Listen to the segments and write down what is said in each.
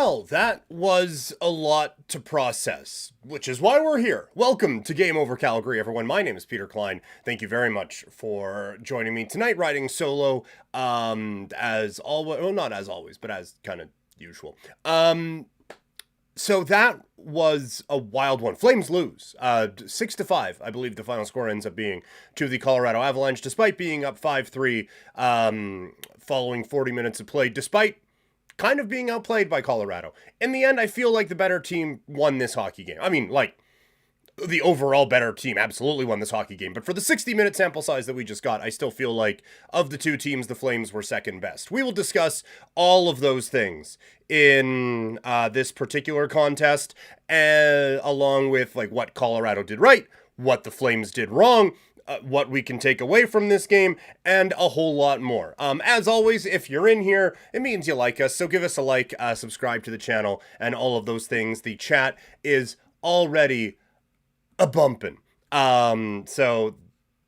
Well, that was a lot to process, which is why we're here. Welcome to Game Over Calgary, everyone. My name is Peter Klein. Thank you very much for joining me tonight, riding solo. As always, well, not as always, but as kind of usual. So that was a wild one. Flames lose 6-5. I believe the final score ends up being to the Colorado Avalanche, despite being up 5-3 following 40 minutes of play, despite kind of being outplayed by Colorado. In the end, I feel like the better team won this hockey game. I mean, like, the overall better team absolutely won this hockey game. But for the 60-minute sample size that we just got, I still feel like of the two teams, the Flames were second best. We will discuss all of those things in this particular contest, along with like what Colorado did right, what the Flames did wrong, what we can take away from this game, and a whole lot more. As always, if you're in here, it means you like us, so give us a like, subscribe to the channel, and all of those things. The chat is already a bumpin'. So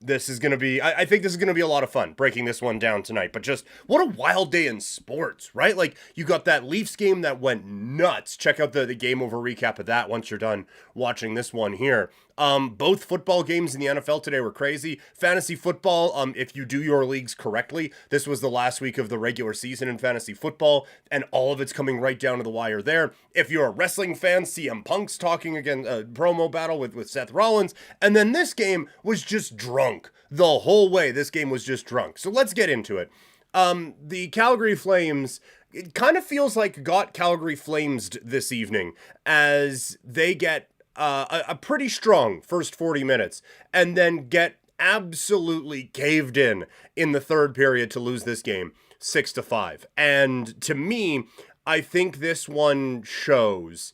this is going to be, I think this is going to be a lot of fun breaking this one down tonight. But just what a wild day in sports, right? Like, you got that Leafs game that went nuts. Check out the game over recap of that once you're done watching this one here. Both football games in the NFL today were crazy. Fantasy football, if you do your leagues correctly, this was the last week of the regular season in fantasy football, and all of it's coming right down to the wire there. If you're a wrestling fan, CM Punk's talking again, promo battle with Seth Rollins, and then this game was just drunk. The whole way, this game was just drunk. So let's get into it. The Calgary Flames, it kind of feels like got Calgary Flamesed this evening, as they get a pretty strong first 40 minutes, and then get absolutely caved in the third period to lose this game 6-5. And to me, I think this one shows,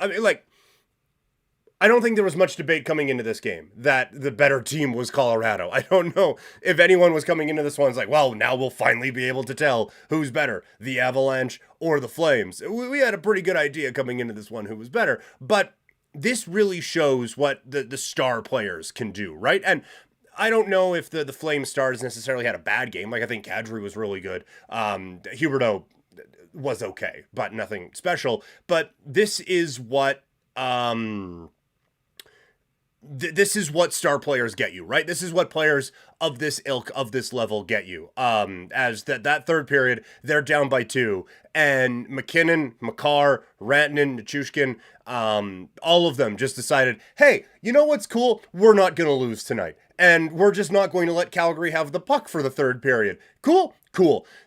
I mean, like, I don't think there was much debate coming into this game that the better team was Colorado. I don't know if anyone was coming into this one like, well, now we'll finally be able to tell who's better, the Avalanche or the Flames. We had a pretty good idea coming into this one who was better, but this really shows what the star players can do, right? And I don't know if the Flame stars necessarily had a bad game. Like, I think Kadri was really good. Huberdeau was okay, but nothing special. But this is what this is what star players get you, right? This is what players of this ilk, of this level get you. As that third period, they're down by 2, and McKinnon, Makar, Rantanen, Nichushkin, all of them just decided, hey, you know what's cool? We're not going to lose tonight, and we're just not going to let Calgary have the puck for the third period. Cool.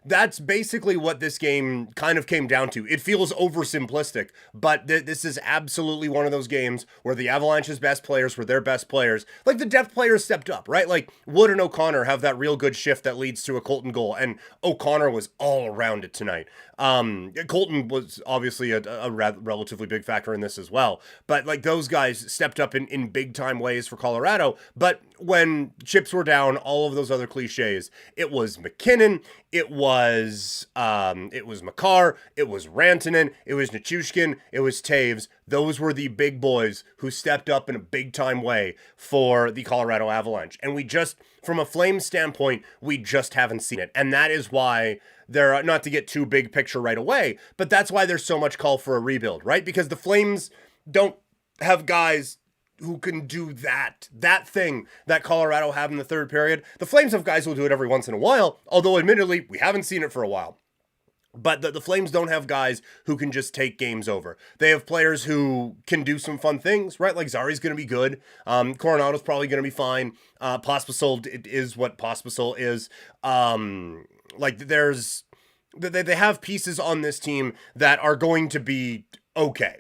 That's basically what this game kind of came down to. It feels oversimplistic, but this is absolutely one of those games where the Avalanche's best players were their best players. Like, the depth players stepped up, right? Like, Wood and O'Connor have that real good shift that leads to a Colton goal, and O'Connor was all around it tonight. Colton was obviously a relatively big factor in this as well, but like, those guys stepped up in big time ways for Colorado. But when chips were down, all of those other cliches, it was McKinnon, it was Makar, it was Rantanen, it was Nichushkin, it was Taves. Those were the big boys who stepped up in a big time way for the Colorado Avalanche. And we just, from a Flames standpoint, we just haven't seen it. And that is why they're, not to get too big picture right away, but that's why there's so much call for a rebuild, right? Because the Flames don't have guys who can do that thing that Colorado have in the third period. The Flames have guys who will do it every once in a while, although admittedly, we haven't seen it for a while. But the Flames don't have guys who can just take games over. They have players who can do some fun things, right? Like, Zari's going to be good. Coronado's probably going to be fine. Pospisil is what Pospisil is. Like, they have pieces on this team that are going to be okay.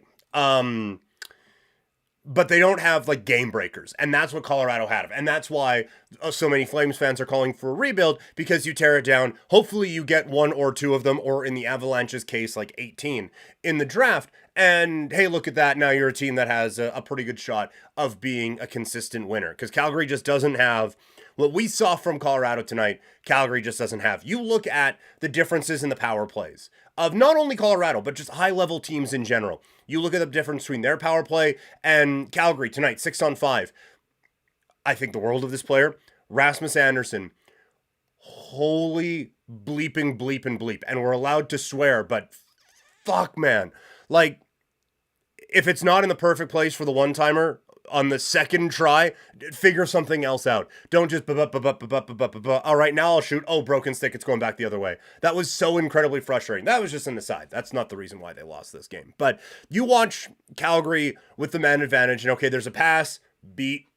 But they don't have, like, game breakers, and that's what Colorado had. And that's why so many Flames fans are calling for a rebuild, because you tear it down. Hopefully you get 1 or 2 of them, or in the Avalanche's case, like 18 in the draft. And hey, look at that. Now you're a team that has a pretty good shot of being a consistent winner, because Calgary just doesn't have what we saw from Colorado tonight. Calgary just doesn't have. You look at the differences in the power plays of not only Colorado, but just high-level teams in general. You look at the difference between their power play and Calgary tonight, 6-on-5. I think the world of this player, Rasmus Anderson. Holy bleeping bleep and bleep. And we're allowed to swear, but fuck, man. Like, if it's not in the perfect place for the one-timer on the second try, figure something else out. Don't just all right, now I'll shoot. Oh, broken stick, it's going back the other way. That was so incredibly frustrating. That was just an aside. That's not the reason why they lost this game. But you watch Calgary with the man advantage, and okay, there's a pass, beat,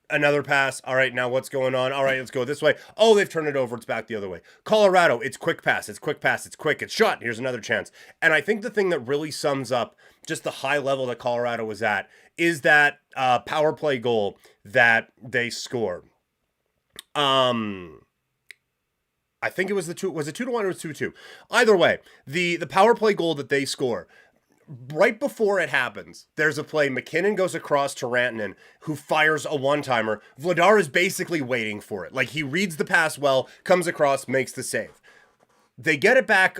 another pass. All right, now what's going on? All right, let's go this way. Oh, they've turned it over. It's back the other way. Colorado, it's quick pass. It's quick pass. It's quick. It's shot. Here's another chance. And I think the thing that really sums up just the high level that Colorado was at is that power play goal that they scored. I think it was was it 2-1 or 2-2? Either way, the power play goal that they score, right before it happens, there's a play. McKinnon goes across to Rantanen, who fires a one-timer. Vladar is basically waiting for it. Like, he reads the pass well, comes across, makes the save. They get it back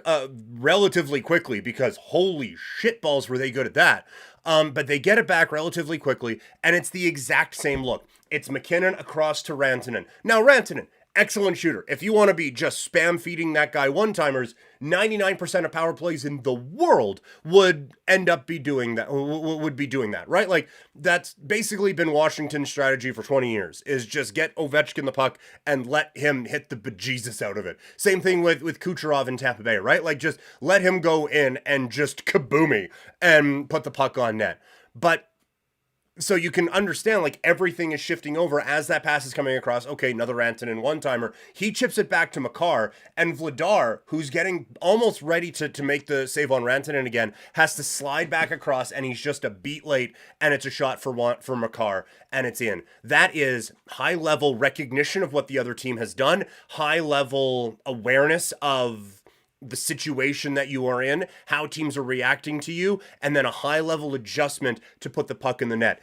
relatively quickly because holy shitballs were they good at that. But they get it back relatively quickly, and it's the exact same look. It's McKinnon across to Rantanen. Now, Rantanen, excellent shooter. If you want to be just spam feeding that guy one-timers, 99% of power plays in the world would end up doing that, right? Like, that's basically been Washington's strategy for 20 years, is just get Ovechkin the puck and let him hit the bejesus out of it. Same thing with Kucherov in Tampa Bay, right? Like, just let him go in and just kaboomy and put the puck on net. But so you can understand, like, everything is shifting over as that pass is coming across. Okay, another Rantanen one-timer. He chips it back to Makar, and Vladar, who's getting almost ready to make the save on Rantanen again, has to slide back across, and he's just a beat late, and it's a shot for Makar, and it's in. That is high-level recognition of what the other team has done, high-level awareness of the situation that you are in, how teams are reacting to you, and then a high-level adjustment to put the puck in the net.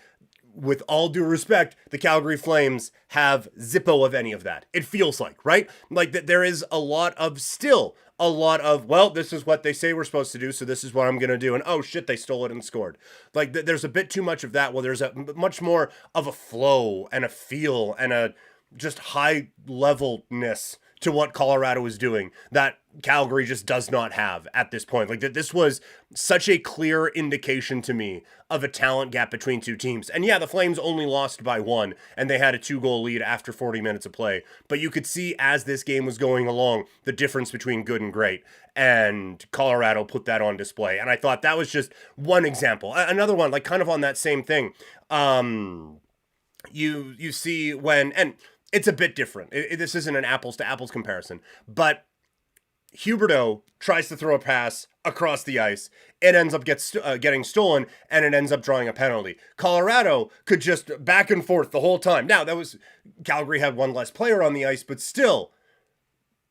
With all due respect, the Calgary Flames have zippo of any of that. It feels like, right? Like, that there is a lot of, well, this is what they say we're supposed to do, so this is what I'm going to do. And oh shit, they stole it and scored. Like, there's a bit too much of that. Well, there's a much more of a flow and a feel and a just high levelness to what Colorado is doing that Calgary just does not have at this point. Like, that this was such a clear indication to me of a talent gap between two teams. And yeah, the Flames only lost by 1, and they had a 2-goal lead after 40 minutes of play. But you could see as this game was going along, the difference between good and great. And Colorado put that on display. And I thought that was just one example. Another one, like, kind of on that same thing. You see when, and it's a bit different. This isn't an apples to apples comparison, but Huberdeau tries to throw a pass across the ice. It ends up getting stolen, and it ends up drawing a penalty. Colorado could just back and forth the whole time. Now, Calgary had one less player on the ice, but still,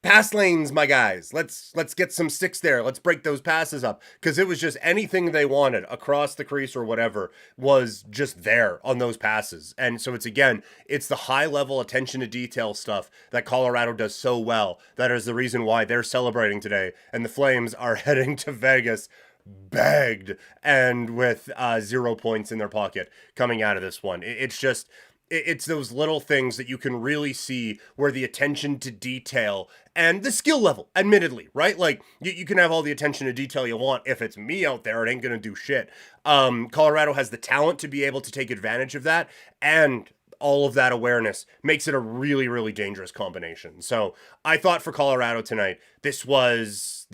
pass lanes, my guys. Let's get some sticks there. Let's break those passes up, because it was just anything they wanted across the crease or whatever was just there on those passes. And so it's the high level attention to detail stuff that Colorado does so well. That is the reason why they're celebrating today, and the Flames are heading to Vegas bagged and with 0 points in their pocket coming out of this one. It's those little things that you can really see where the attention to detail and the skill level, admittedly, right? Like, you can have all the attention to detail you want. If it's me out there, it ain't going to do shit. Colorado has the talent to be able to take advantage of that, and all of that awareness makes it a really, really dangerous combination. So I thought for Colorado tonight, this was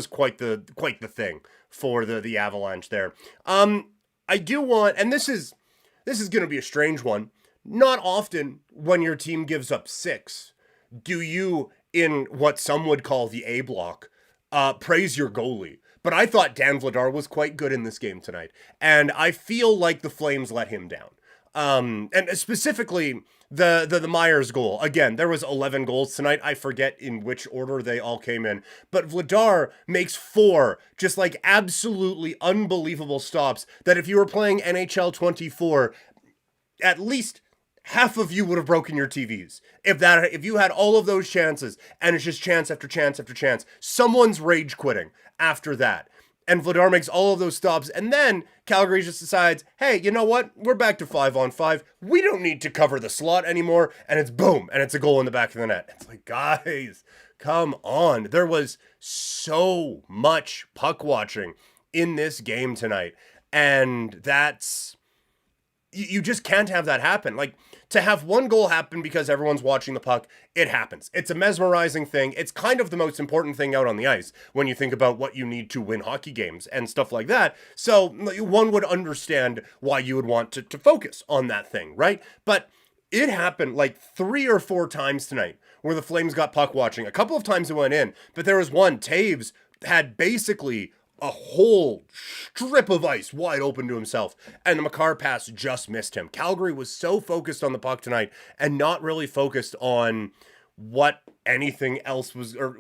quite the thing for the Avalanche there. I do want, and this is going to be a strange one. Not often when your team gives up 6, do you, in what some would call the A block, praise your goalie. But I thought Dan Vladar was quite good in this game tonight. And I feel like the Flames let him down. And specifically, the Myers goal. Again, there was 11 goals tonight. I forget in which order they all came in. But Vladar makes 4 just like absolutely unbelievable stops that if you were playing NHL 24, at least half of you would have broken your TVs. If you had all of those chances, and it's just chance after chance after chance, someone's rage quitting after that. And Vladar makes all of those stops, and then Calgary just decides, hey, you know what? We're back to 5-on-5. We don't need to cover the slot anymore, and it's boom, and it's a goal in the back of the net. It's like, guys, come on. There was so much puck watching in this game tonight. And that's, you just can't have that happen. Like, to have one goal happen because everyone's watching the puck, it happens. It's a mesmerizing thing. It's kind of the most important thing out on the ice when you think about what you need to win hockey games and stuff like that. So one would understand why you would want to focus on that thing, right? But it happened like 3 or 4 times tonight where the Flames got puck watching. A couple of times it went in, but there was one, Taves had basically a whole strip of ice wide open to himself, and the Makar pass just missed him. Calgary was so focused on the puck tonight and not really focused on what anything else was, or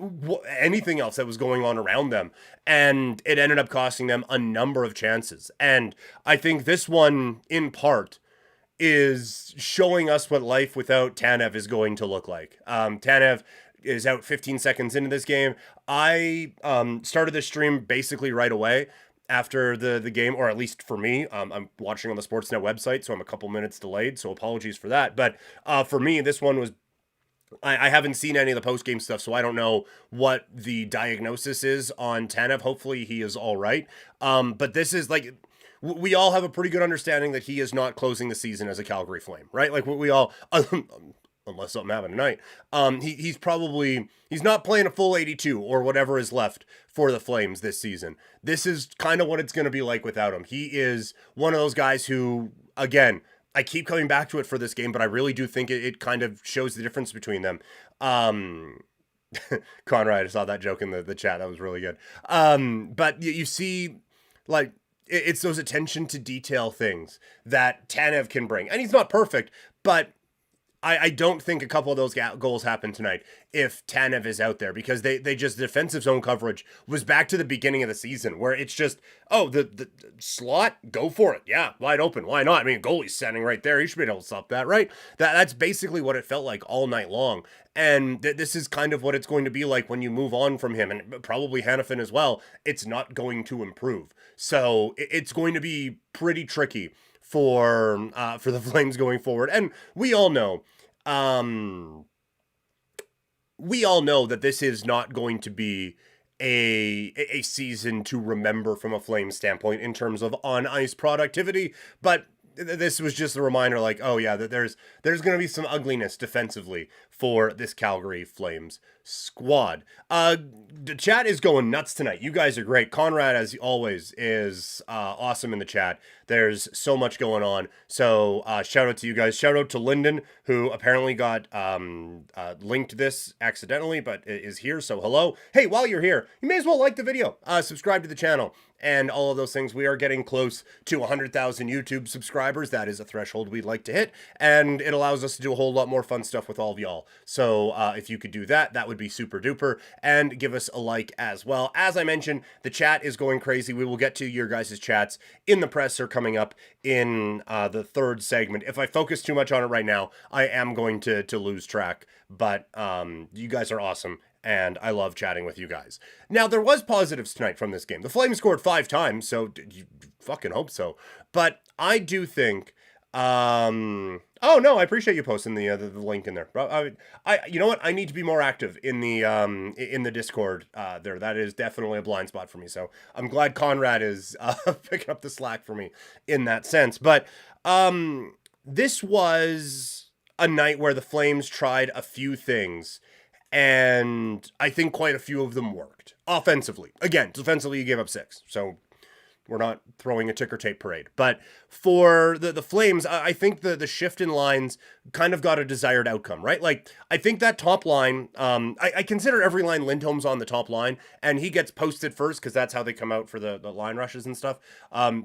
anything else that was going on around them, and it ended up costing them a number of chances. And I think this one, in part, is showing us what life without Tanev is going to look like. Tanev is out 15 seconds into this game. I started the stream basically right away after the game, or at least for me. I'm watching on the Sportsnet website, so I'm a couple minutes delayed, so apologies for that. But for me, this one was, I haven't seen any of the post-game stuff, so I don't know what the diagnosis is on Tanev. Hopefully he is all right. But this is like, we all have a pretty good understanding that he is not closing the season as a Calgary Flame, right? Like, we all... unless something happened tonight, he's not playing a full 82 or whatever is left for the Flames this season. This is kind of what it's going to be like without him. He is one of those guys who, again, I keep coming back to it for this game, but I really do think it kind of shows the difference between them. Conrad, I saw that joke in the chat. That was really good. But you see, like, it's those attention to detail things that Tanev can bring. And he's not perfect, but I don't think a couple of those goals happen tonight if Tanev is out there, because they just, defensive zone coverage was back to the beginning of the season where it's just, oh, the slot, go for it. Yeah, wide open. Why not? I mean, goalie's standing right there. He should be able to stop that, right? That's basically what it felt like all night long. And this is kind of what it's going to be like when you move on from him, and probably Hanifin as well. It's not going to improve. So it's going to be pretty tricky for the Flames going forward. And we all know that this is not going to be a season to remember from a Flames standpoint in terms of on-ice productivity, but this was just a reminder, like, oh yeah, that there's going to be some ugliness defensively for this Calgary Flames squad. The chat is going nuts tonight. You guys are great. Conrad, as always, is awesome in the chat. There's so much going on. So shout out to you guys. Shout out to Lyndon, who apparently got linked this accidentally, but is here. So hello. Hey, while you're here, you may as well like the video, subscribe to the channel, and all of those things. We are getting close to 100,000 YouTube subscribers. That is a threshold we'd like to hit, and it allows us to do a whole lot more fun stuff with all of y'all. So if you could do that, that would be super duper, and give us a like as well. As I mentioned, the chat is going crazy. We will get to your guys' chats in the presser coming up in the third segment. If I focus too much on it right now, I am going to lose track, but you guys are awesome, and I love chatting with you guys. Now, there was positives tonight from this game. The Flames scored 5 times, so you fucking hope so. But I do think, oh no, I appreciate you posting the link in there. You know what? I need to be more active in the Discord there. That is definitely a blind spot for me. So I'm glad Conrad is picking up the slack for me in that sense. But this was a night where the Flames tried a few things, and I think quite a few of them worked. Offensively. Again, defensively, you gave up 6. So we're not throwing a ticker tape parade. But for the Flames, I think the shift in lines kind of got a desired outcome, right? Like, I think that top line, I consider every line Lindholm's on the top line, and he gets posted first because that's how they come out for the line rushes and stuff.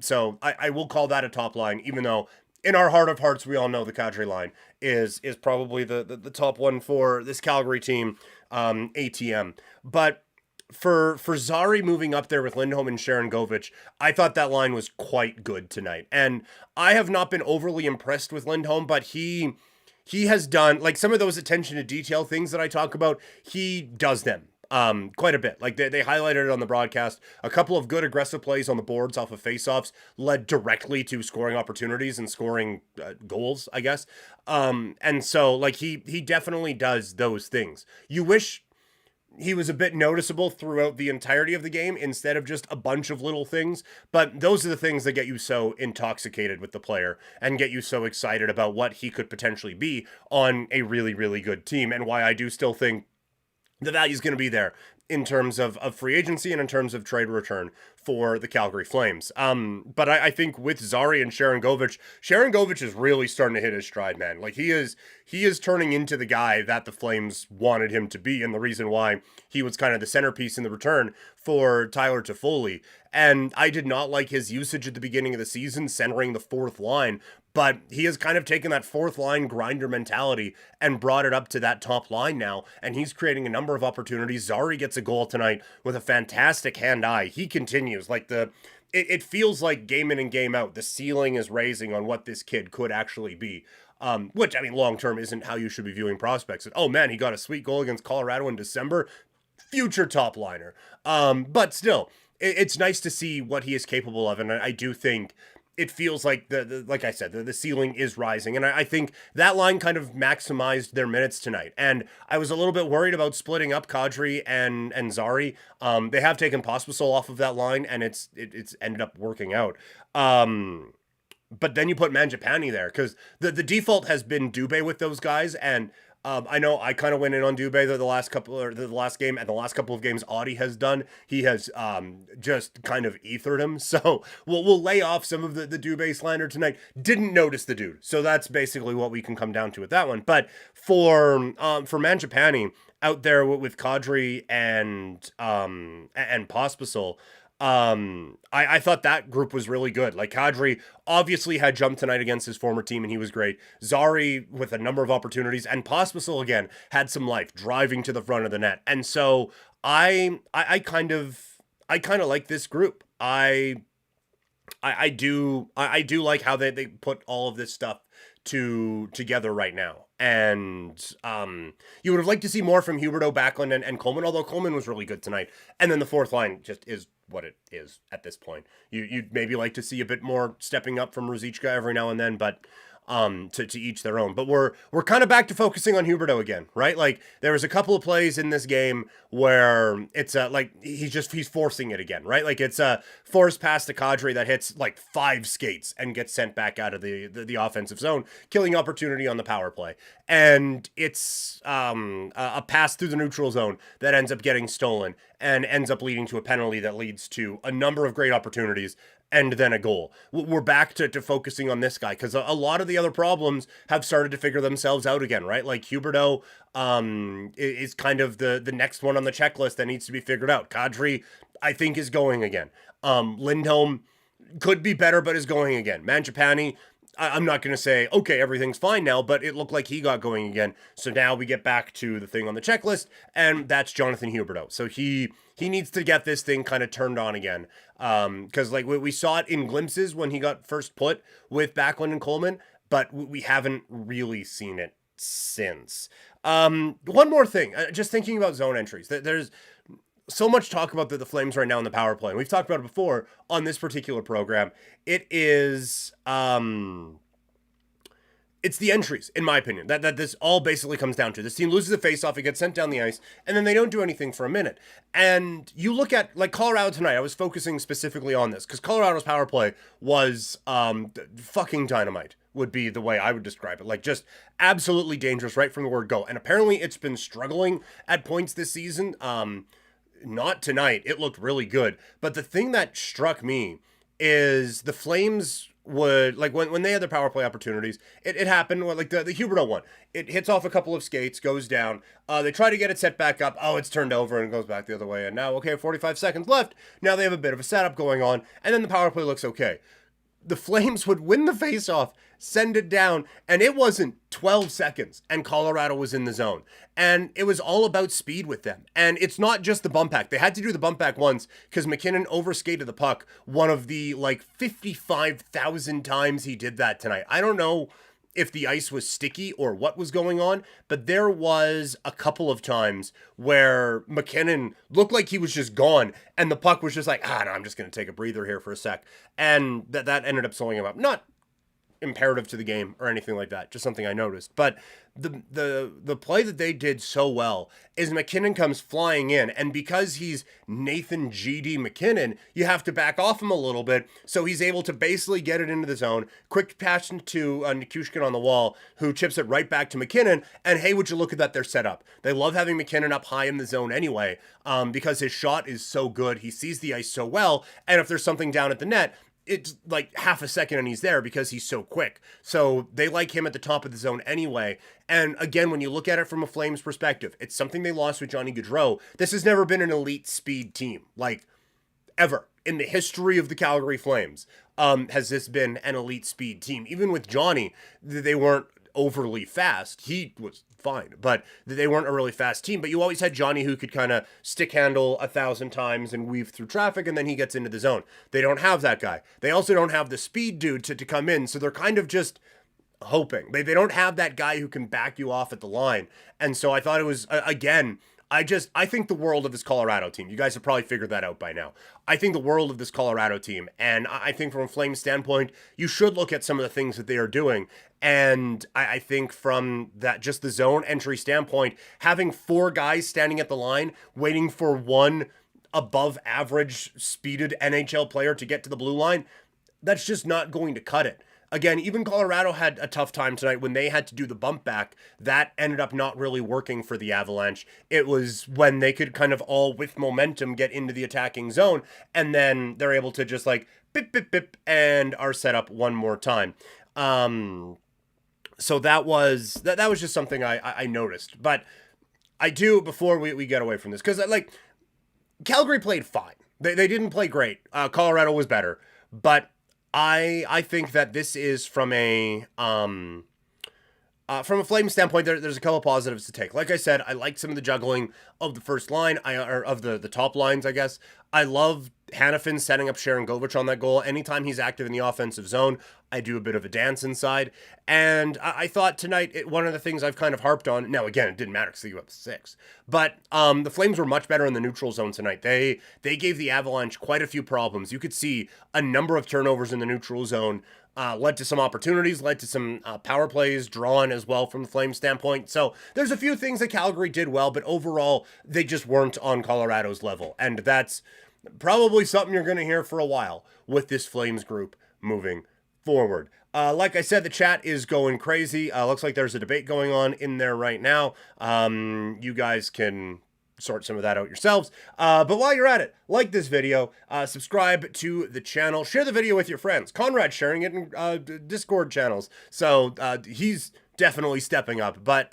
So I will call that a top line, even though in our heart of hearts, we all know the Kadri line is probably the top one for this Calgary team, ATM. But for Zari moving up there with Lindholm and Sharangovich, I thought that line was quite good tonight. And I have not been overly impressed with Lindholm, but he has done, like, some of those attention to detail things that I talk about, he does them quite a bit. Like, they highlighted it on the broadcast. A couple of good aggressive plays on the boards off of faceoffs led directly to scoring opportunities and scoring goals, I guess. And so, like, he definitely does those things. You wish he was a bit noticeable throughout the entirety of the game instead of just a bunch of little things. But those are the things that get you so intoxicated with the player and get you so excited about what he could potentially be on a really, really good team, and why I do still think the value is going to be there in terms of free agency and in terms of trade return for the Calgary Flames. But I think with Zary and Sharon Govich is really starting to hit his stride, man. Like he is turning into the guy that the Flames wanted him to be, and the reason why he was kind of the centerpiece in the return for Tyler Toffoli. And I did not like his usage at the beginning of the season, centering the fourth line, but he has kind of taken that fourth line grinder mentality and brought it up to that top line now, and he's creating a number of opportunities. Zary gets a goal tonight with a fantastic hand-eye. He continues, like it feels like game in and game out, the ceiling is raising on what this kid could actually be. Which, I mean, long-term isn't how you should be viewing prospects. Oh man, he got a sweet goal against Colorado in December. Future top liner. But still, it's nice to see what he is capable of, and I do think it feels like like I said, the ceiling is rising, and I think that line kind of maximized their minutes tonight. And I was a little bit worried about splitting up Kadri and Zary. They have taken Pospisil off of that line, and it's ended up working out. But then you put Mangiapane there, because the default has been Dubé with those guys, and I know I kind of went in on Dubé the last game, and the last couple of games Audie has done. He has just kind of ethered him. So we'll lay off some of the Dubé slander tonight. Didn't notice the dude. So that's basically what we can come down to with that one. But for Mangiapane out there with Kadri and Pospisil, I thought that group was really good. Like Kadri obviously had jumped tonight against his former team, and he was great. Zary with a number of opportunities, and Pospisil again had some life driving to the front of the net. And so I kind of like this group. I do like how they put all of this stuff together right now. And you would have liked to see more from Huberdeau, Backlund, and Coleman, although Coleman was really good tonight. And then the fourth line just is what it is at this point. You'd maybe like to see a bit more stepping up from Ruzicka every now and then, but to each their own. But we're kind of back to focusing on Huberdeau again, right? Like there was a couple of plays in this game where it's like he's forcing it again, right? Like it's a forced pass to Kadri that hits like 5 skates and gets sent back out of the offensive zone, killing opportunity on the power play. And it's a pass through the neutral zone that ends up getting stolen and ends up leading to a penalty that leads to a number of great opportunities and then a goal. We're back to focusing on this guy, because a lot of the other problems have started to figure themselves out again, right? Like Huberdeau is kind of the next one on the checklist that needs to be figured out. Kadri, I think, is going again. Lindholm could be better, but is going again. Mangiapane, I'm not going to say, okay, everything's fine now, but it looked like he got going again. So now we get back to the thing on the checklist, and that's Jonathan Huberdeau. So he needs to get this thing kind of turned on again. Because like we saw it in glimpses when he got first put with Backlund and Coleman, but we haven't really seen it since. One more thing, just thinking about zone entries. There's so much talk about the Flames right now in the power play. And we've talked about it before on this particular program. It is it's the entries, in my opinion, that this all basically comes down to. This team loses a faceoff, it gets sent down the ice, and then they don't do anything for a minute. And you look at, like, Colorado tonight, I was focusing specifically on this, because Colorado's power play was fucking dynamite, would be the way I would describe it. Like, just absolutely dangerous right from the word go. And apparently it's been struggling at points this season. Not tonight. It looked really good. But the thing that struck me is the Flames would, like, when they had their power play opportunities, it happened, like the Huberdeau one. It hits off a couple of skates, goes down. They try to get it set back up. Oh, it's turned over and goes back the other way. And now, okay, 45 seconds left. Now they have a bit of a setup going on. And then the power play looks okay. The Flames would win the faceoff, send it down, and it wasn't 12 seconds, and Colorado was in the zone. And it was all about speed with them. And it's not just the bump back. They had to do the bump back once because McKinnon overskated the puck one of the, 55,000 times he did that tonight. I don't know if the ice was sticky or what was going on, but there was a couple of times where McKinnon looked like he was just gone, and the puck was just like, no, I'm just going to take a breather here for a sec. And that ended up slowing him up. Not imperative to the game or anything like that. Just something I noticed. But the play that they did so well is McKinnon comes flying in, and because he's Nathan GD McKinnon, you have to back off him a little bit, so he's able to basically get it into the zone, quick pass to Nichushkin on the wall, who chips it right back to McKinnon, and hey, would you look at that, they're set up. They love having McKinnon up high in the zone anyway, because his shot is so good, he sees the ice so well, and if there's something down at the net, it's like half a second and he's there because he's so quick. So they like him at the top of the zone anyway. And again, when you look at it from a Flames perspective, it's something they lost with Johnny Gaudreau. This has never been an elite speed team, like ever in the history of the Calgary Flames. Has this been an elite speed team? Even with Johnny, they weren't overly fast. He was fine, but they weren't a really fast team. But you always had Johnny who could kind of stick handle 1,000 times and weave through traffic, and then he gets into the zone. They don't have that guy. They also don't have the speed dude to come in, so they're kind of just hoping. They don't have that guy who can back you off at the line. And so I thought it was, again, I think the world of this Colorado team. You guys have probably figured that out by now. I think the world of this Colorado team. And I think from a Flames standpoint, you should look at some of the things that they are doing. And I think from that, just the zone entry standpoint, having 4 guys standing at the line, waiting for one above average speeded NHL player to get to the blue line, that's just not going to cut it. Again, even Colorado had a tough time tonight when they had to do the bump back. That ended up not really working for the Avalanche. It was when they could kind of all, with momentum, get into the attacking zone, and then they're able to just like bip, bip, bip, and are set up one more time. So that was just something I noticed. But I do, before we get away from this, because like Calgary played fine. They didn't play great. Colorado was better, but I think that this is from a Flames standpoint, there's a couple of positives to take. Like I said, I like some of the juggling of the first line, or of the top lines, I guess. I love Hanifin setting up Sharon Govich on that goal. Anytime he's active in the offensive zone, I do a bit of a dance inside. And I thought tonight, one of the things I've kind of harped on, now again, it didn't matter because they got 6, but the Flames were much better in the neutral zone tonight. They gave the Avalanche quite a few problems. You could see a number of turnovers in the neutral zone, led to some opportunities, led to some power plays drawn as well from the Flames standpoint. So there's a few things that Calgary did well, but overall, they just weren't on Colorado's level. And that's probably something you're going to hear for a while with this Flames group moving forward. Like I said, the chat is going crazy. Looks like there's a debate going on in there right now. You guys can sort some of that out yourselves. But while you're at it, like this video, subscribe to the channel, share the video with your friends. Conrad's sharing it in Discord channels, so he's definitely stepping up. But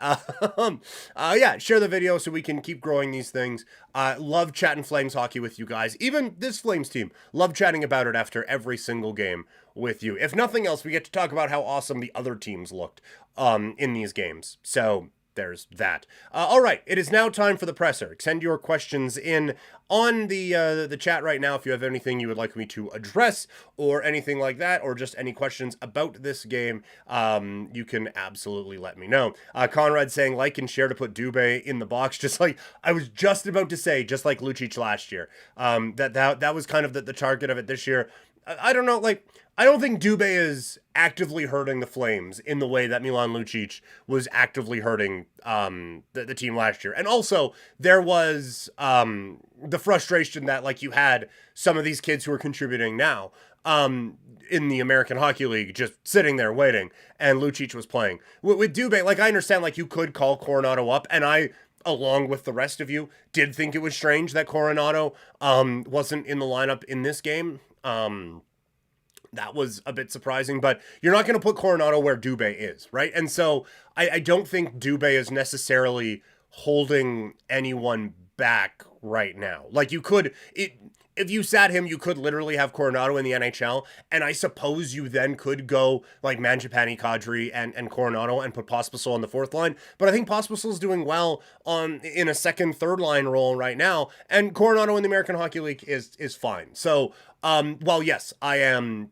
yeah, share the video so we can keep growing these things. Love chatting Flames hockey with you guys. Even this Flames team, love chatting about it after every single game with you. If nothing else, we get to talk about how awesome the other teams looked in these games. So there's that. All right, it is now time for the presser. Send your questions in on the chat right now if you have anything you would like me to address or anything like that, or just any questions about this game. You can absolutely let me know. Conrad saying like and share to put Dubé in the box, just like I was just about to say, just like Lucic last year. That was kind of the target of it this year. I don't know, like, I don't think Dubé is actively hurting the Flames in the way that Milan Lucic was actively hurting the team last year. And also, there was the frustration that, like, you had some of these kids who are contributing now in the American Hockey League just sitting there waiting, and Lucic was playing. With Dubé, like, I understand, like, you could call Coronado up, and I, along with the rest of you, did think it was strange that Coronado wasn't in the lineup in this game. That was a bit surprising, but you're not going to put Coronado where Dubé is, right? And so I don't think Dubé is necessarily holding anyone back right now. Like, you could, if you sat him, you could literally have Coronado in the NHL, and I suppose you then could go like Mangiapane, Kadri, and Coronado and put Pospisil on the 4th line. But I think Pospisil is doing well in a second, third line role right now, and Coronado in the American Hockey League is fine. So, well, yes, I am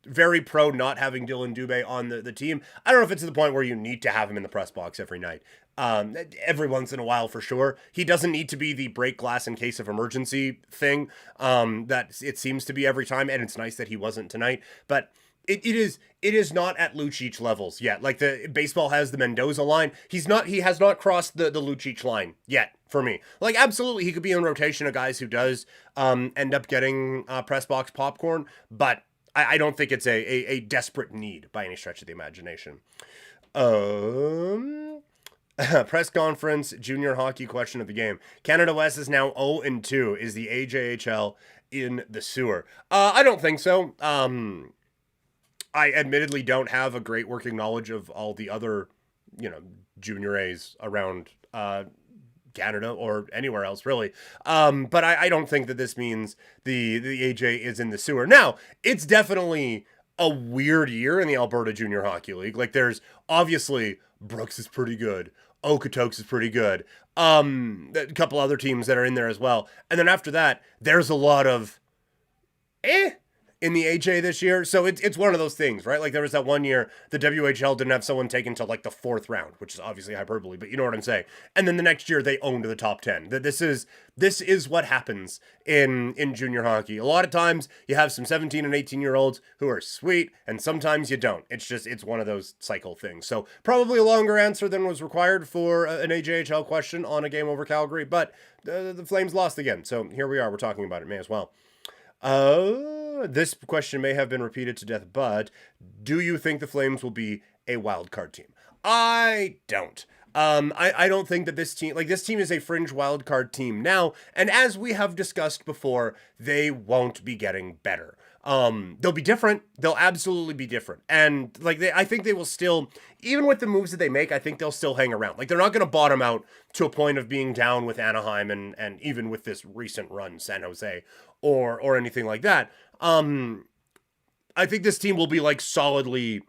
very pro not having Dylan Dubé on the team. I don't know if it's to the point where you need to have him in the press box every night. Every once in a while, for sure. He doesn't need to be the break glass in case of emergency thing that it seems to be every time, and it's nice that he wasn't tonight. But it is not at Lucic levels yet. Like the baseball has the Mendoza line. He has not crossed the Lucic line yet for me. Like absolutely he could be in rotation of guys who does end up getting press box popcorn, but I don't think it's a desperate need by any stretch of the imagination. Press conference, junior hockey question of the game. Canada West is now 0-2. Is the AJHL in the sewer? I don't think so. I admittedly don't have a great working knowledge of all the other, junior A's around Canada or anywhere else, really. But I don't think that this means the AJ is in the sewer. Now, it's definitely a weird year in the Alberta Junior Hockey League. Like, there's obviously Brooks is pretty good. Okotoks is pretty good. A couple other teams that are in there as well. And then after that, there's a lot of in the AJ this year. So it's one of those things, right? Like there was that one year the WHL didn't have someone taken until like the 4th round, which is obviously hyperbole, but you know what I'm saying. And then the next year they owned the top 10. This is what happens in junior hockey. A lot of times you have some 17 and 18-year-olds who are sweet, and sometimes you don't. It's one of those cycle things. So probably a longer answer than was required for an AJHL question on a game over Calgary, but the Flames lost again. So here we are. We're talking about it. May as well. This question may have been repeated to death, but do you think the Flames will be a wild card team? I don't. I don't think that this team is a fringe wild card team now, and as we have discussed before, they won't be getting better. They'll be different. They'll absolutely be different. And I think they will still, even with the moves that they make, I think they'll still hang around. Like they're not going to bottom out to a point of being down with Anaheim and even with this recent run, San Jose or anything like that. I think this team will be like solidly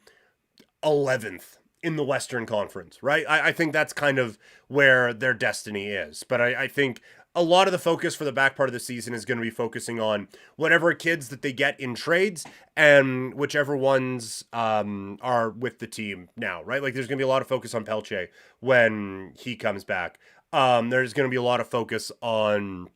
11th in the Western Conference, right? I think that's kind of where their destiny is. But I think a lot of the focus for the back part of the season is going to be focusing on whatever kids that they get in trades and whichever ones are with the team now, right? Like there's going to be a lot of focus on Pelche when he comes back. There's going to be a lot of focus on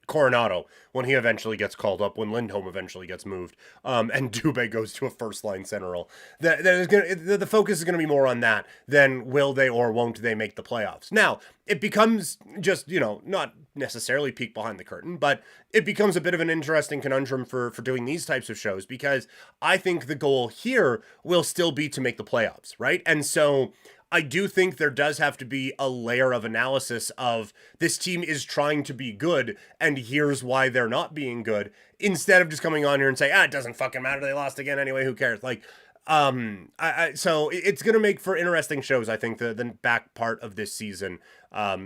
Coronado when he eventually gets called up, when Lindholm eventually gets moved, and Dubé goes to a first-line center role. The focus is going to be more on that than will they or won't they make the playoffs. Now, it becomes just, not necessarily peek behind the curtain, but it becomes a bit of an interesting conundrum for doing these types of shows, because I think the goal here will still be to make the playoffs, right? And so I do think there does have to be a layer of analysis of this team is trying to be good and here's why they're not being good, instead of just coming on here and say, it doesn't fucking matter. They lost again anyway. Who cares? So it's going to make for interesting shows, I think, the back part of this season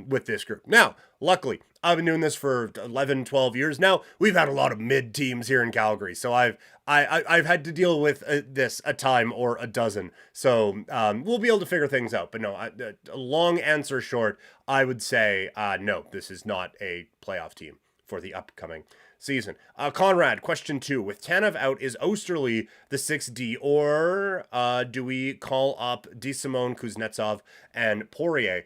with this group. Now, luckily, I've been doing this for 11, 12 years now. We've had a lot of mid teams here in Calgary, so I've had to deal with this a time or a dozen. So we'll be able to figure things out. But no, a long answer short, I would say no, this is not a playoff team for the upcoming season. Conrad, question 2. With Tanev out, is Osterley the 6D, or do we call up DeSimone, Kuznetsov, and Poirier?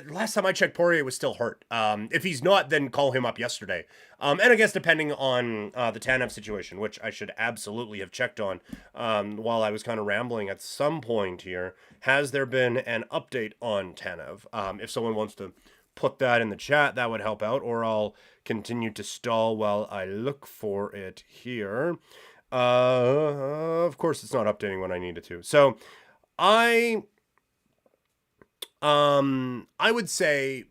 Last time I checked, Poirier was still hurt. If he's not, then call him up yesterday. And I guess depending on the Tanev situation, which I should absolutely have checked on while I was kind of rambling at some point here, has there been an update on Tanev? If someone wants to put that in the chat, that would help out, or I'll continue to stall while I look for it here. Of course, it's not updating when I need it to. So I would say,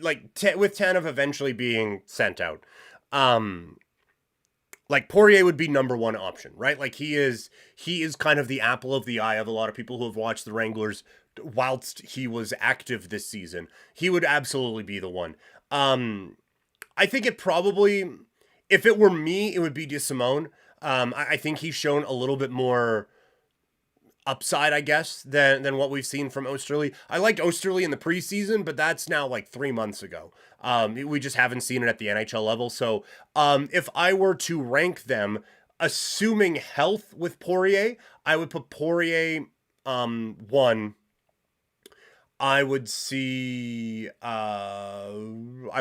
with Tanev eventually being sent out, Poirier would be number one option, right? Like he is kind of the apple of the eye of a lot of people who have watched the Wranglers whilst he was active this season. He would absolutely be the one. I think it probably, if it were me, it would be DeSimone. I think he's shown a little bit more upside, I guess, than what we've seen from Osterley. I liked Osterley in the preseason, but that's now 3 months ago. We just haven't seen it at the NHL level. So if I were to rank them, assuming health with Poirier, I would put Poirier 1. I would see, I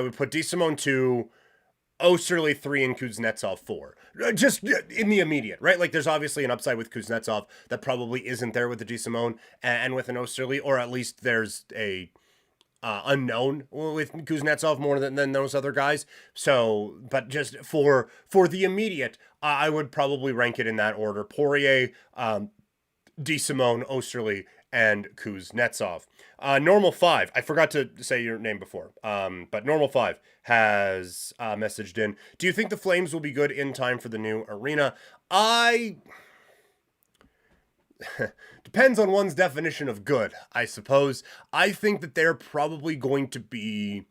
would put DeSimone 2, Osterley 3, and Kuznetsov 4. Just in the immediate, right? Like, there's obviously an upside with Kuznetsov that probably isn't there with the DeSimone and with an Osterley, or at least there's a unknown with Kuznetsov more than those other guys. So, but just for the immediate, I would probably rank it in that order: Poirier, DeSimone, Osterley, and Kuznetsov. Normal 5, I forgot to say your name before, but Normal 5 has messaged in, do you think the Flames will be good in time for the new arena? Depends on one's definition of good, I suppose. I think that they're probably going to be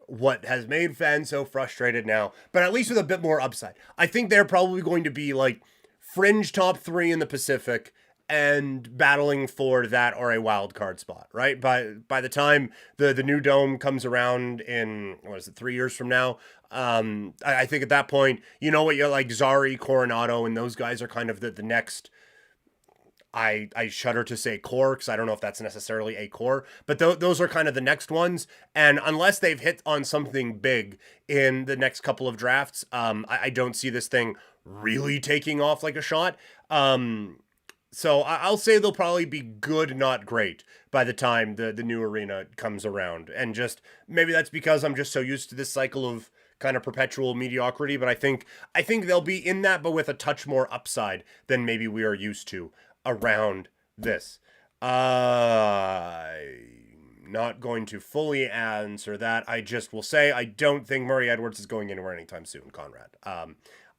what has made fans so frustrated now, but at least with a bit more upside. I think they're probably going to be like fringe top 3 in the Pacific and battling for that or a wild card spot, right? By the time the new dome comes around in, 3 years from now, I think at that point, you know what, you're like Zari, Coronado, and those guys are kind of the next. I shudder to say core, because I don't know if that's necessarily a core, but those are kind of the next ones. And unless they've hit on something big in the next couple of drafts, I don't see this thing really taking off like a shot. So I'll say they'll probably be good, not great, by the time the new arena comes around. And just maybe that's because I'm just so used to this cycle of kind of perpetual mediocrity, but I think they'll be in that, but with a touch more upside than maybe we are used to around this. Not going to fully answer that. I just will say I don't think Murray Edwards is going anywhere anytime soon, Conrad.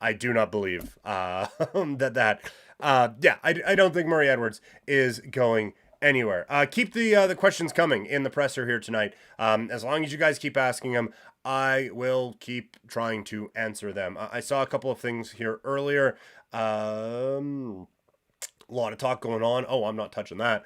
I do not believe I don't think Murray Edwards is going anywhere. Keep the questions coming in the presser here tonight. As long as you guys keep asking them, I will keep trying to answer them. I saw a couple of things here earlier. A lot of talk going on. Oh, I'm not touching that.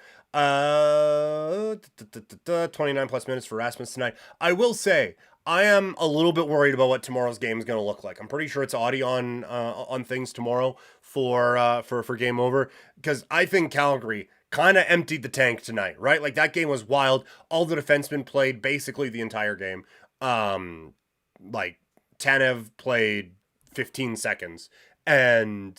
29 plus minutes for Rasmus tonight. I will say, I am a little bit worried about what tomorrow's game is going to look like. I'm pretty sure it's Audi on things tomorrow for Game Over, because I think Calgary kind of emptied the tank tonight, right? Like, that game was wild. All the defensemen played basically the entire game. Like, Tanev played 15 seconds. And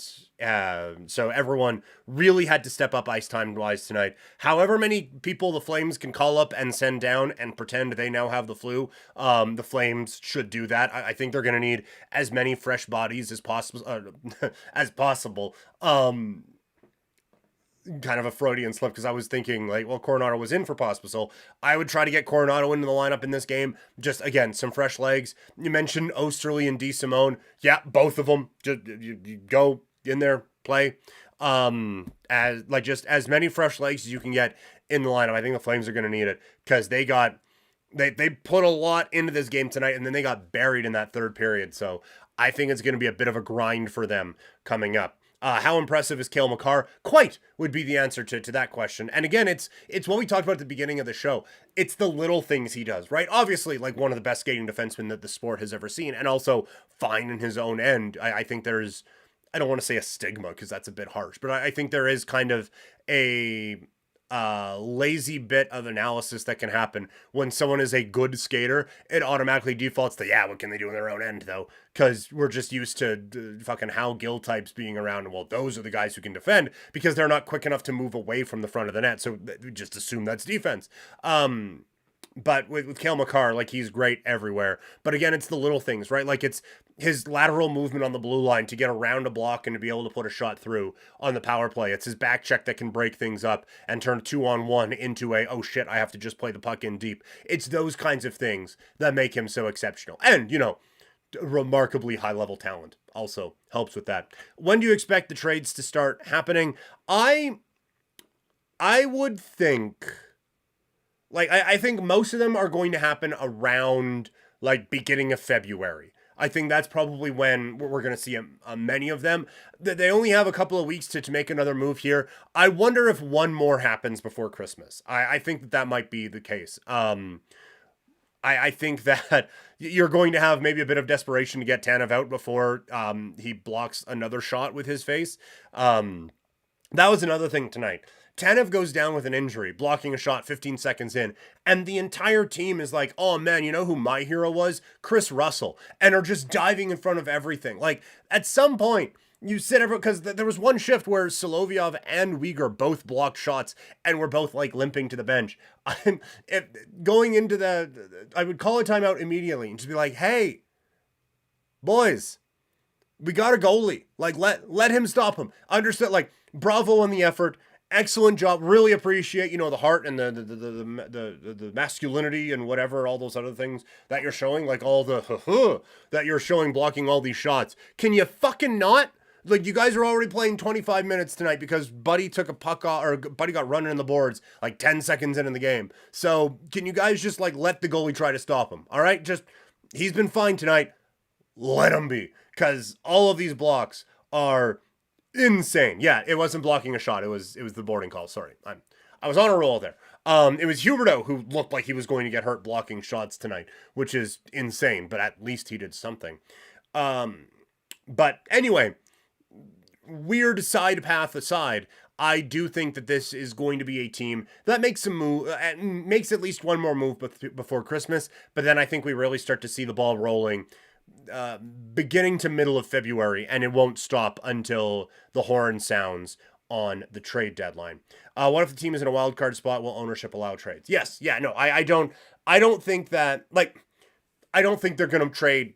so everyone really had to step up ice time wise tonight. However many people the Flames can call up and send down and pretend they now have the flu, the Flames should do that. I think they're going to need as many fresh bodies as possible. Kind of a Freudian slip, because I was thinking, like, well, Coronado was in for Pospisil. I would try to get Coronado into the lineup in this game. Just, again, some fresh legs. You mentioned Osterley and DeSimone. Yeah, both of them. Just you go in there, play. As many fresh legs as you can get in the lineup. I think the Flames are going to need it, because they put a lot into this game tonight, and then they got buried in that third period. So I think it's going to be a bit of a grind for them coming up. How impressive is Cale Makar? Quite would be the answer to that question. And again, it's what we talked about at the beginning of the show. It's the little things he does, right? Obviously, like, one of the best skating defensemen that the sport has ever seen, and also fine in his own end. I think there's, I don't want to say a stigma, because that's a bit harsh, but I think there is kind of a lazy bit of analysis that can happen when someone is a good skater. It automatically defaults to, what can they do in their own end, though? Because we're just used to fucking Hal Gill types being around, and, well, those are the guys who can defend, because they're not quick enough to move away from the front of the net, so we just assume that's defense. But with Cale Makar, like, he's great everywhere. But again, it's the little things, right? Like, it's his lateral movement on the blue line to get around a block and to be able to put a shot through on the power play. It's his back check that can break things up and turn 2-on-1 into a, oh shit, I have to just play the puck in deep. It's those kinds of things that make him so exceptional. And, remarkably high-level talent also helps with that. When do you expect the trades to start happening? I would think... I think most of them are going to happen around, beginning of February. I think that's probably when we're going to see many of them. They only have a couple of weeks to make another move here. I wonder if one more happens before Christmas. I think that might be the case. I think that you're going to have maybe a bit of desperation to get Tanev out before he blocks another shot with his face. That was another thing tonight. Tanev goes down with an injury, blocking a shot 15 seconds in, and the entire team is like, oh man, you know who my hero was? Chris Russell, and are just diving in front of everything. Like, at some point, you sit everyone, because there was one shift where Solovyov and Uyghur both blocked shots and were both like limping to the bench. Going into I would call a timeout immediately and just be like, hey, boys, we got a goalie. Like, let him stop him. Understood. Like, bravo on the effort. Excellent job. Really appreciate, the heart and the masculinity and whatever, all those other things that you're showing, like all the that you're showing blocking all these shots. Can you fucking not? Like, you guys are already playing 25 minutes tonight because Buddy took a puck off, or Buddy got running in the boards like 10 seconds in the game. So can you guys just like let the goalie try to stop him? All right, he's been fine tonight. Let him be, because all of these blocks are insane. Yeah, it wasn't blocking a shot. It was the boarding call. Sorry, I was on a roll there. It was Huberdeau who looked like he was going to get hurt blocking shots tonight, which is insane. But at least he did something. But anyway, weird side path aside, I do think that this is going to be a team that makes a move, makes at least one more move before Christmas. But then I think we really start to see the ball rolling beginning to middle of February, and it won't stop until the horn sounds on the trade deadline. What if the team is in a wild card spot? Will ownership allow trades? Yes. Yeah. No. I don't think that. Like, I don't think they're going to trade.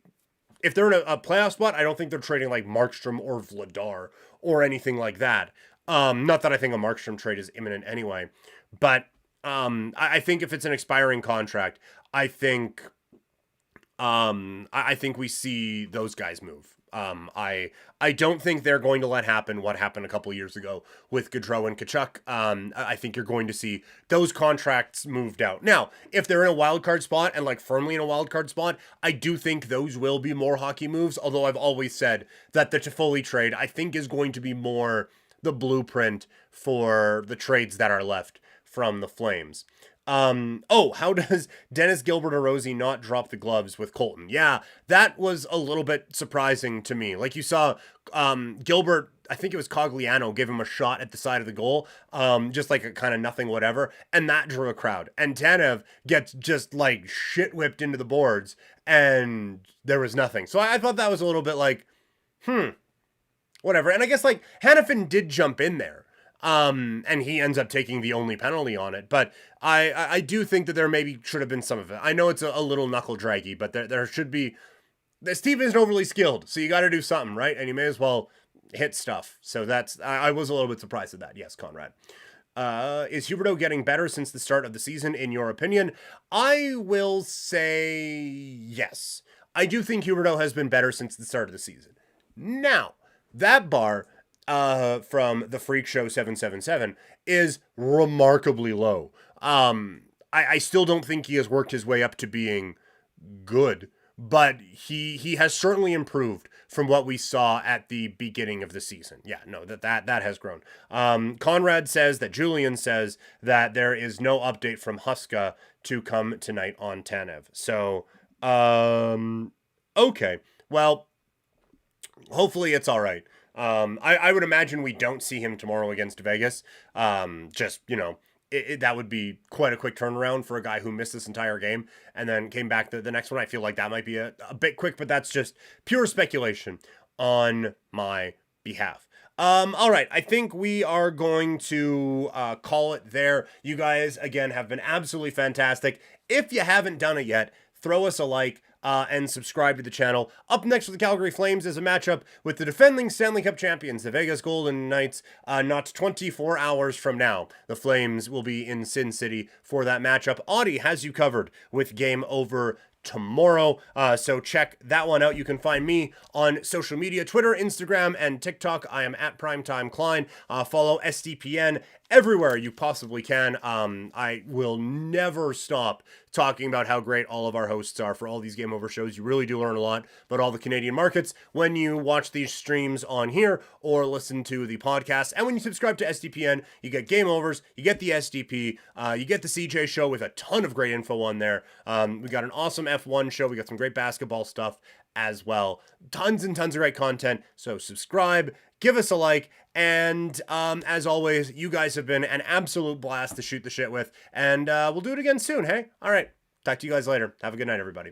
If they're in a playoff spot, I don't think they're trading like Markstrom or Vladar or anything like that. Not that I think a Markstrom trade is imminent anyway, but I think if it's an expiring contract, I think we see those guys move. I don't think they're going to let happen what happened a couple years ago with Gaudreau and Tkachuk. I think you're going to see those contracts moved out. Now, if they're in a wild card spot and like firmly in a wild card spot, I do think those will be more hockey moves. Although I've always said that the Toffoli trade, I think, is going to be more the blueprint for the trades that are left from the Flames. How does Dennis Gilbert or Rosie not drop the gloves with Colton? Yeah, that was a little bit surprising to me. Like, you saw, Gilbert, I think it was Cogliano, give him a shot at the side of the goal, just like a kind of nothing whatever, and that drew a crowd. And Tanev gets just like shit whipped into the boards, and there was nothing. So I thought that was a little bit like, whatever. And I guess like Hannafin did jump in there. And he ends up taking the only penalty on it. But I do think that there maybe should have been some of it. I know it's a little knuckle draggy, but there should be. This team isn't overly skilled, so you got to do something, right? And you may as well hit stuff. So I was a little bit surprised at that. Yes, Conrad. Is Huberdeau getting better since the start of the season, in your opinion? I will say yes. I do think Huberdeau has been better since the start of the season. Now, that bar from the Freak Show 777 is remarkably low. I still don't think he has worked his way up to being good, but he has certainly improved from what we saw at the beginning of the season. Yeah, no, that has grown. Conrad says that Julian says that there is no update from Huska to come tonight on Tanev. So, okay. Well, hopefully it's all right. I would imagine we don't see him tomorrow against Vegas. That would be quite a quick turnaround for a guy who missed this entire game and then came back the next one. I feel like that might be a bit quick, but that's just pure speculation on my behalf. All right. I think we are going to call it there. You guys, again, have been absolutely fantastic. If you haven't done it yet, throw us a like. And subscribe to the channel. Up next for the Calgary Flames is a matchup with the defending Stanley Cup champions, the Vegas Golden Knights, not 24 hours from now. The Flames will be in Sin City for that matchup. Audie has you covered with Game Over tomorrow, so check that one out. You can find me on social media, Twitter, Instagram, and TikTok. I am at Primetime Klein. Follow SDPN everywhere you possibly can. I will never stop talking about how great all of our hosts are for all these Game Over shows. You really do learn a lot about all the Canadian markets when you watch these streams on here or listen to the podcast. And when you subscribe to SDPN, you get Game Overs, you get the SDP, you get the CJ show with a ton of great info on there. We got an awesome F1 show. We got some great basketball stuff as well. Tons and tons of great content. So subscribe, give us a like, and as always, you guys have been an absolute blast to shoot the shit with, and we'll do it again soon, hey? All right, talk to you guys later. Have a good night, everybody.